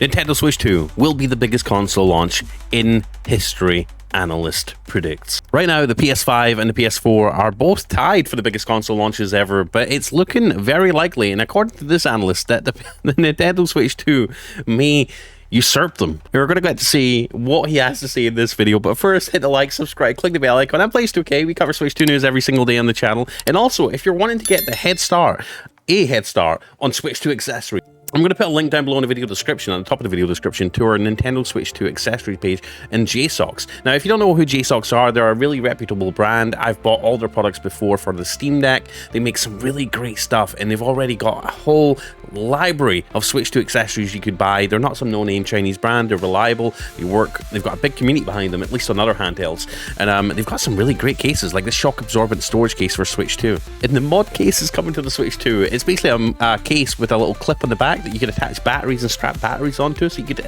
Nintendo Switch 2 will be the biggest console launch in history, analyst predicts. Right now, the PS5 and the PS4 are both tied for the biggest console launches ever, but it's looking very likely, and according to this analyst, that the Nintendo Switch 2 may usurp them. We're going to get to see what he has to say in this video, but first hit the like, subscribe, click the bell icon. I'm Plays2K. We cover Switch 2 news every single day on the channel, and also if you're wanting to get the head start on Switch 2 accessories, I'm going to put a link down below in the video description, on the top of the video description, to our Nintendo Switch 2 accessories page and JSOX. Now, if you don't know who JSOX are, they're a really reputable brand. I've bought all their products before for the Steam Deck. They make some really great stuff, and they've already got a whole library of Switch 2 accessories you could buy. They're not some no-name Chinese brand. They're reliable. They work. They've got a big community behind them, at least on other handhelds. And they've got some really great cases, like the shock-absorbent storage case for Switch 2. And the mod case is coming to the Switch 2. It's basically a case with a little clip on the back that you can attach batteries and strap batteries onto, so you could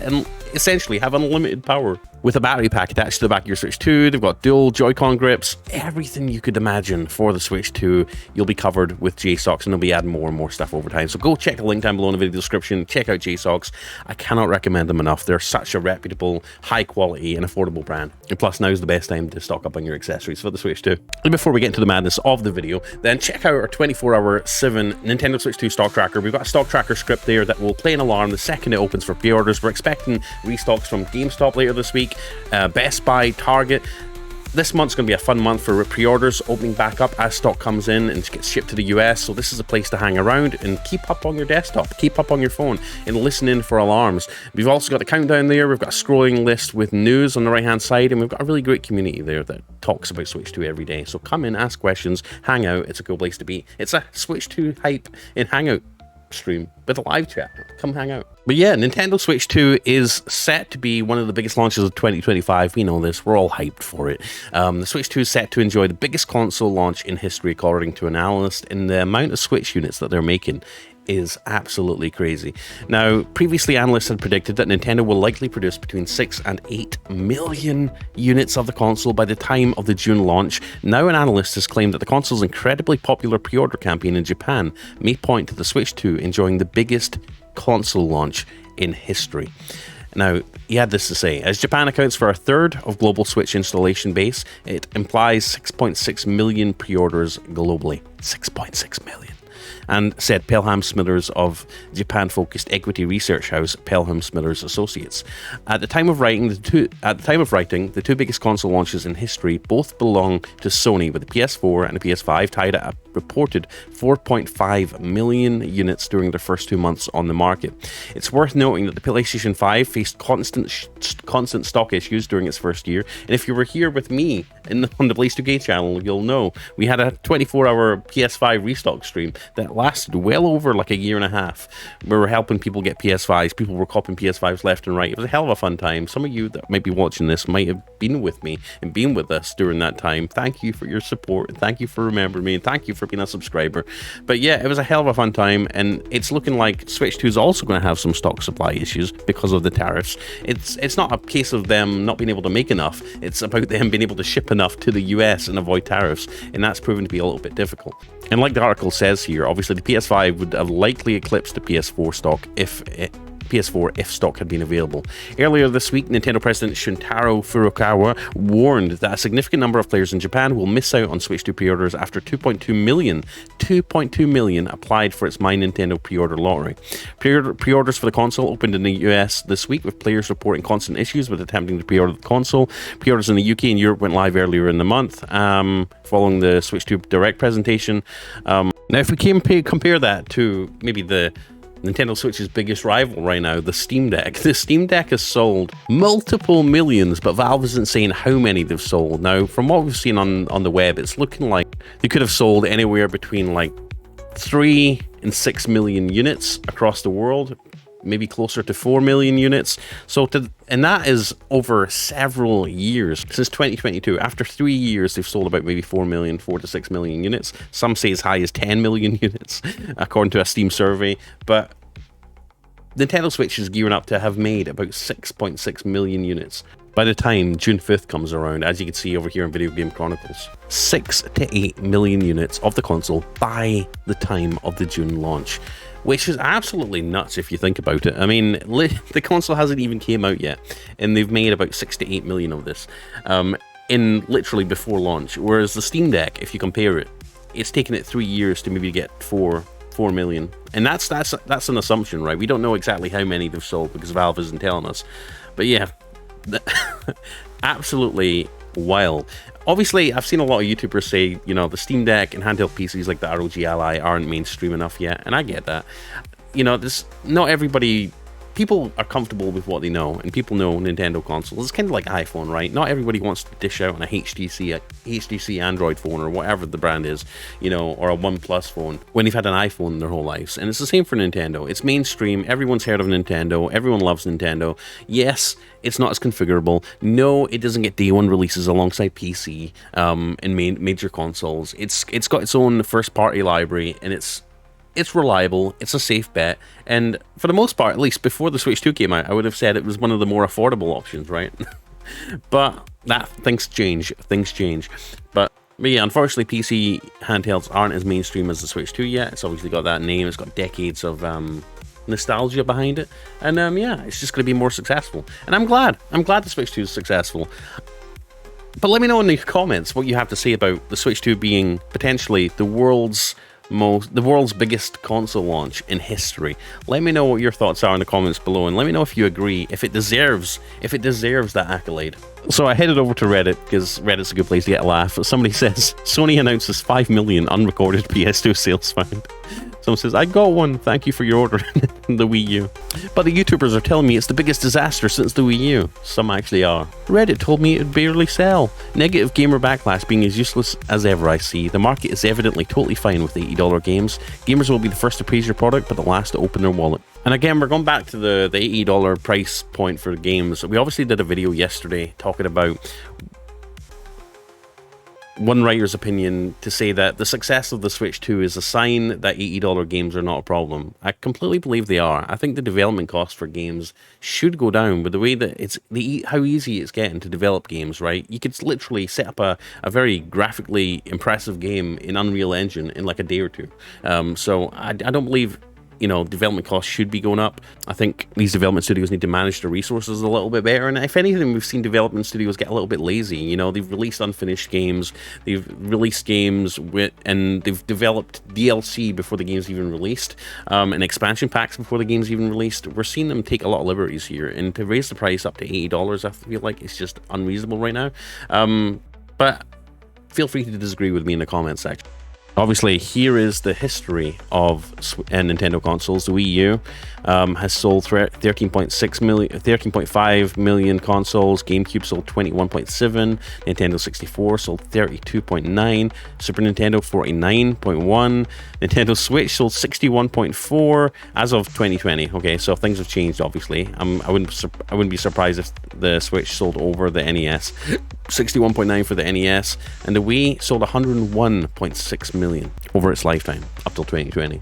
essentially have unlimited power with a battery pack attached to the back of your Switch 2. They've got dual Joy-Con grips, everything you could imagine for the Switch 2. You'll be covered with JSOX, and they'll be adding more and more stuff over time. So go check the link down below in the video description. Check out JSOX. I cannot recommend them enough. They're such a reputable, high quality and affordable brand. And plus, now's the best time to stock up on your accessories for the Switch 2. And before we get into the madness of the video, then check out our 24/7 Nintendo Switch 2 stock tracker. We've got a stock tracker script there that will play an alarm the second it opens for pre-orders. We're expecting restocks from GameStop later this week, Best Buy, Target. This month's going to be a fun month for pre-orders, opening back up as stock comes in and gets shipped to the US. So this is a place to hang around and keep up on your desktop, keep up on your phone, and listen in for alarms. We've also got the countdown there. We've got a scrolling list with news on the right-hand side, and we've got a really great community there that talks about Switch 2 every day. So come in, ask questions, hang out. It's a cool place to be. It's a Switch 2 hype and hangout stream with a live chat. Come hang out. But yeah, Nintendo Switch 2 is set to be one of the biggest launches of 2025. We know this. We're all hyped for it. The Switch 2 is set to enjoy the biggest console launch in history, according to an analyst, and the amount of Switch units that they're making is absolutely crazy. Now, previously analysts had predicted that Nintendo will likely produce between 6 and 8 million units of the console by the time of the June launch. Now an analyst has claimed that the console's incredibly popular pre-order campaign in Japan may point to the Switch 2 enjoying the biggest console launch in history. Now, he had this to say: as Japan accounts for a third of global Switch installation base, it implies 6.6 million pre-orders globally. 6.6 million. And said Pelham Smithers of Japan-focused equity research house Pelham Smithers Associates. At the time of writing, the two biggest console launches in history both belong to Sony, with the PS4 and the PS5 tied at a reported 4.5 million units during their first 2 months on the market. It's worth noting that the PlayStation 5 faced constant stock issues during its first year, and if you were here with me on the Plays2K channel, you'll know we had a 24-hour PS5 restock stream that lasted well over like a year and a half. We were helping people get PS5s. People were copying PS5s left and right. It was a hell of a fun time. Some of you that might be watching this might have been with me and been with us during that time. Thank you for your support, and thank you for remembering me, and thank you for being a subscriber. But yeah, it was a hell of a fun time, and it's looking like Switch 2 is also going to have some stock supply issues because of the tariffs. It's not a case of them not being able to make enough. It's about them being able to ship enough to the US and avoid tariffs, and that's proven to be a little bit difficult. And like the article says here, obviously the PS5 would have likely eclipsed the PS4 stock if stock had been available. Earlier this week, Nintendo President Shuntaro Furukawa warned that a significant number of players in Japan will miss out on Switch 2 pre-orders after 2.2 million applied for its My Nintendo pre-order lottery. Pre-orders for the console opened in the US this week, with players reporting constant issues with attempting to pre-order the console. Pre-orders in the UK and Europe went live earlier in the month, following the Switch 2 Direct presentation. Now, if we compare that to maybe the Nintendo Switch's biggest rival right now, the Steam Deck. The Steam Deck has sold multiple millions, but Valve isn't saying how many they've sold. Now, from what we've seen on the web, it's looking like they could have sold anywhere between like 3 and 6 million units across the world, maybe closer to 4 million units. And that is over several years, since 2022. After 3 years, they've sold about maybe 4 to 6 million units. Some say as high as 10 million units, according to a Steam survey. But Nintendo Switch is gearing up to have made about 6.6 million units by the time June 5th comes around, as you can see over here in Video Game Chronicles. 6 to 8 million units of the console by the time of the June launch. which is absolutely nuts if you think about it. I mean, the console hasn't even came out yet, and they've made about 6 to 8 million of this in literally before launch. Whereas the Steam Deck, if you compare it, it's taken it 3 years to maybe get 4 million, and that's an assumption, right? We don't know exactly how many they've sold because Valve isn't telling us. But yeah, absolutely wild. Obviously, I've seen a lot of YouTubers say, you know, the Steam Deck and handheld PCs like the ROG Ally aren't mainstream enough yet, and I get that. You know, there's not everybody. People are comfortable with what they know, and people know Nintendo consoles. It's kind of like iPhone, right? Not everybody wants to dish out on a HTC Android phone or whatever the brand is, you know, or a OnePlus phone when they've had an iPhone their whole lives. And it's the same for Nintendo. It's mainstream. Everyone's heard of Nintendo. Everyone loves Nintendo. Yes, it's not as configurable. No, it doesn't get day one releases alongside PC and major consoles. It's got its own first-party library, and it's reliable, it's a safe bet, and for the most part, at least before the Switch 2 came out, I would have said it was one of the more affordable options, right? But things change. But yeah, unfortunately, PC handhelds aren't as mainstream as the Switch 2 yet. It's obviously got that name, it's got decades of nostalgia behind it, and yeah, it's just going to be more successful. And I'm glad the Switch 2 is successful. But let me know in the comments what you have to say about the Switch 2 being potentially the world's biggest console launch in history. Let me know what your thoughts are in the comments below, and let me know if you agree, if it deserves that accolade. So I headed over to Reddit, because Reddit's a good place to get a laugh. Somebody says, Sony announces 5 million unrecorded PS2 sales found. Someone says, I got one, thank you for your order. The Wii U. But the YouTubers are telling me it's the biggest disaster since the Wii U. Some actually are. Reddit told me it would barely sell. Negative gamer backlash being as useless as ever, I see. The market is evidently totally fine with $80 games. Gamers will be the first to praise your product, but the last to open their wallet. And again, we're going back to the $80 price point for games. We obviously did a video yesterday talking about one writer's opinion to say that the success of the Switch 2 is a sign that $80 games are not a problem. I completely believe they are. I think the development cost for games should go down with the way that how easy it's getting to develop games, right? You could literally set up a very graphically impressive game in Unreal Engine in like a day or two. So I don't believe, you know, development costs should be going up. I think these development studios need to manage their resources a little bit better. And if anything, we've seen development studios get a little bit lazy. You know, they've released unfinished games, they've released games and they've developed DLC before the game's even released, and expansion packs before the game's even released. We're seeing them take a lot of liberties here, and to raise the price up to $80, I feel like it's just unreasonable right now. But feel free to disagree with me in the comments section. Obviously, here is the history of Nintendo consoles. The Wii U has sold 13.5 million consoles. GameCube sold 21.7. Nintendo 64 sold 32.9. Super Nintendo 49.1. Nintendo Switch sold 61.4 as of 2020. Okay, so things have changed. Obviously, I wouldn't be surprised if the Switch sold over the NES. 61.9 for the NES, and the Wii sold 101.6 million over its lifetime up till 2020.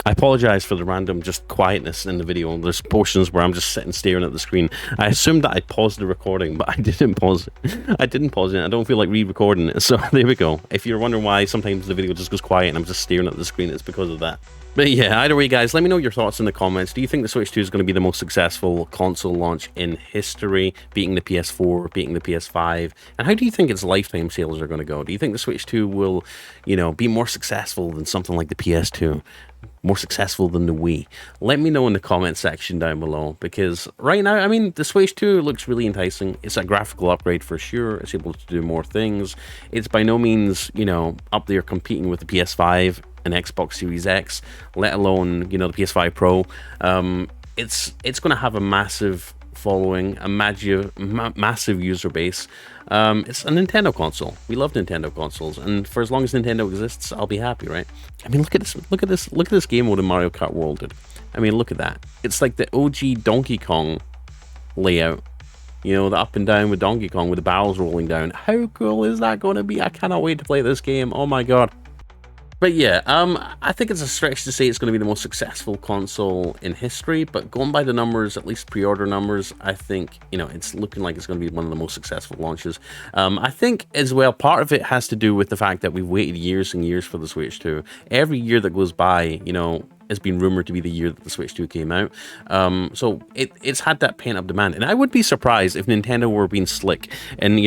I apologize for the random just quietness in the video. There's portions where I'm just sitting staring at the screen. I assumed that I paused the recording, but I didn't pause it. I don't feel like re-recording it, so there we go. If you're wondering why sometimes the video just goes quiet and I'm just staring at the screen, it's because of that. But yeah, either way, guys, let me know your thoughts in the comments. Do you think the Switch 2 is going to be the most successful console launch in history, beating the PS4, beating the PS5? And how do you think its lifetime sales are going to go? Do you think the Switch 2 will, you know, be more successful than something like the PS2? More successful than the Wii? Let me know in the comment section down below, because right now, I mean, the Switch 2 looks really enticing. It's a graphical upgrade for sure. It's able to do more things. It's by no means, you know, up there competing with the PS5 and Xbox Series X, let alone, you know, the PS5 Pro. It's going to have a massive following, a massive user base. It's a Nintendo console. We love Nintendo consoles, and for as long as Nintendo exists, I'll be happy, right? I mean, look at this game mode in Mario Kart World, dude. I mean, look at that. It's like the OG Donkey Kong layout. You know, the up and down with Donkey Kong with the barrels rolling down. How cool is that going to be? I cannot wait to play this game. Oh my god. But yeah, I think it's a stretch to say it's going to be the most successful console in history, but going by the numbers, at least pre-order numbers, I think, it's looking like it's going to be one of the most successful launches. I think as well, part of it has to do with the fact that we've waited years and years for the Switch 2. Every year that goes by, has been rumored to be the year that the Switch 2 came out. So it's had that pent-up demand. And I would be surprised if Nintendo were being slick. And,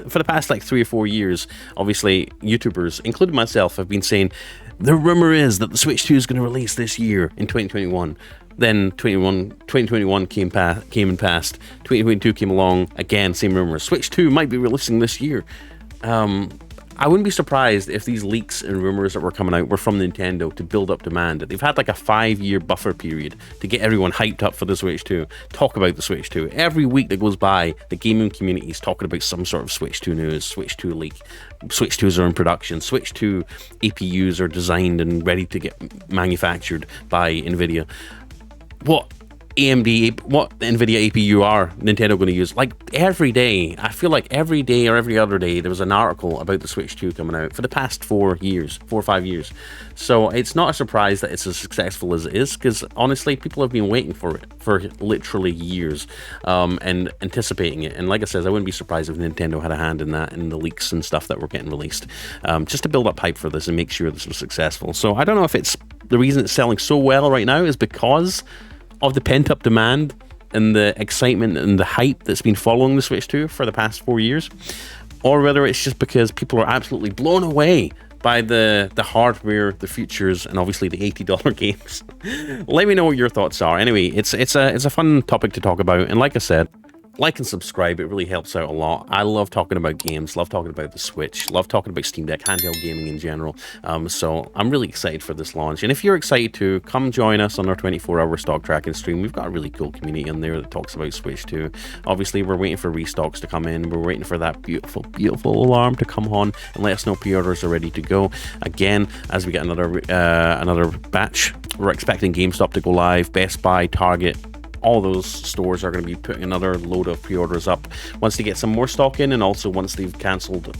for the past like 3 or 4 years, obviously, YouTubers, including myself, have been saying, the rumor is that the Switch 2 is going to release this year in 2021. Then 2021 came and passed. 2022 came along, again, same rumor. Switch 2 might be releasing this year. I wouldn't be surprised if these leaks and rumors that were coming out were from Nintendo to build up demand. They've had like a 5-year buffer period to get everyone hyped up for the Switch 2, talk about the Switch 2. Every week that goes by, the gaming community is talking about some sort of Switch 2 news, Switch 2 leak. Switch 2s are in production. Switch 2 APUs are designed and ready to get manufactured by NVIDIA. What NVIDIA APU are Nintendo going to use? Like every day, I feel like every day or every other day, there was an article about the Switch 2 coming out for the past 4 or 5 years. So it's not a surprise that it's as successful as it is, because honestly, people have been waiting for it for literally years and anticipating it. And like I said, I wouldn't be surprised if Nintendo had a hand in that, in the leaks and stuff that were getting released, just to build up hype for this and make sure this was successful. So I don't know if it's the reason it's selling so well right now is because of the pent-up demand and the excitement and the hype that's been following the Switch 2 for the past 4 years, or whether it's just because people are absolutely blown away by the hardware, the features, and obviously the $80 games. Let me know what your thoughts are. Anyway, it's a fun topic to talk about, and like I said, like and subscribe, it really helps out a lot. I love talking about games, love talking about the Switch, love talking about Steam Deck, handheld gaming in general. So I'm really excited for this launch. And if you're excited to, come join us on our 24-hour stock tracking stream. We've got a really cool community in there that talks about Switch 2. Obviously, we're waiting for restocks to come in. We're waiting for that beautiful, beautiful alarm to come on and let us know pre-orders are ready to go. Again, as we get another batch, we're expecting GameStop to go live, Best Buy, Target. All those stores are going to be putting another load of pre-orders up once they get some more stock in, and also once they've cancelled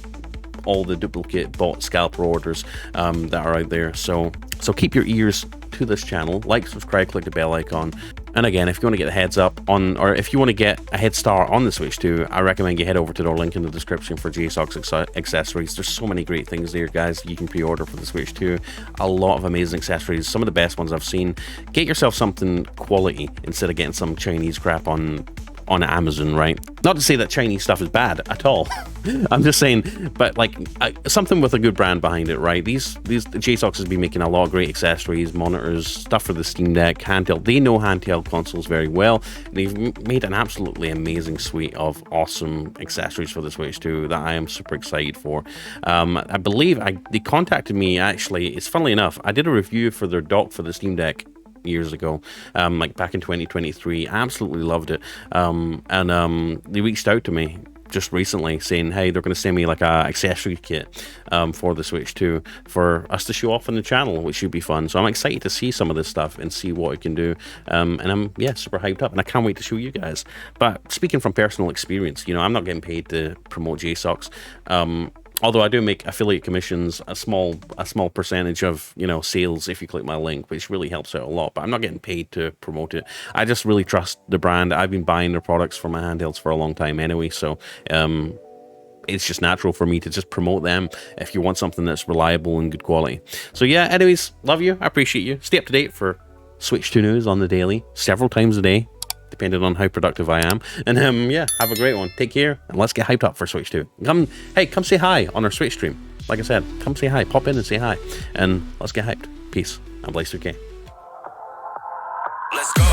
all the duplicate bought scalper orders that are out there. So keep your ears to this channel, like, subscribe, click the bell icon. And again, if you want to get a heads up on, or if you want to get a head start on the Switch 2, I recommend you head over to our link in the description for JSOX accessories. There's so many great things there, guys, you can pre-order for the Switch 2. A lot of amazing accessories, some of the best ones I've seen. Get yourself something quality instead of getting some Chinese crap on Amazon, right? Not to say that Chinese stuff is bad at all. I'm just saying, but like something with a good brand behind it, right? These JSOX has been making a lot of great accessories, monitors, stuff for the Steam Deck, handheld. They know handheld consoles very well. They've made an absolutely amazing suite of awesome accessories for the Switch 2 that I am super excited for. I believe they contacted me, actually. It's funnily enough, I did a review for their dock for the Steam Deck years ago, like back in 2023. I absolutely loved it, and they reached out to me just recently saying, hey, they're going to send me like a accessory kit for the Switch 2 for us to show off on the channel, which should be fun. So I'm excited to see some of this stuff and see what it can do, and I'm super hyped up, and I can't wait to show you guys. But speaking from personal experience, I'm not getting paid to promote JSOX. Although I do make affiliate commissions, a small percentage of sales if you click my link, which really helps out a lot. But I'm not getting paid to promote it. I just really trust the brand. I've been buying their products for my handhelds for a long time anyway, so it's just natural for me to just promote them if you want something that's reliable and good quality. So yeah, anyways, love you. I appreciate you. Stay up to date for Switch 2 news on the daily, several times a day, depending on how productive I am. And yeah, have a great one. Take care, and let's get hyped up for Switch 2. Come say hi on our Switch stream. Like I said, come say hi. Pop in and say hi, and let's get hyped. Peace. I'm Blaze2K. Let's go.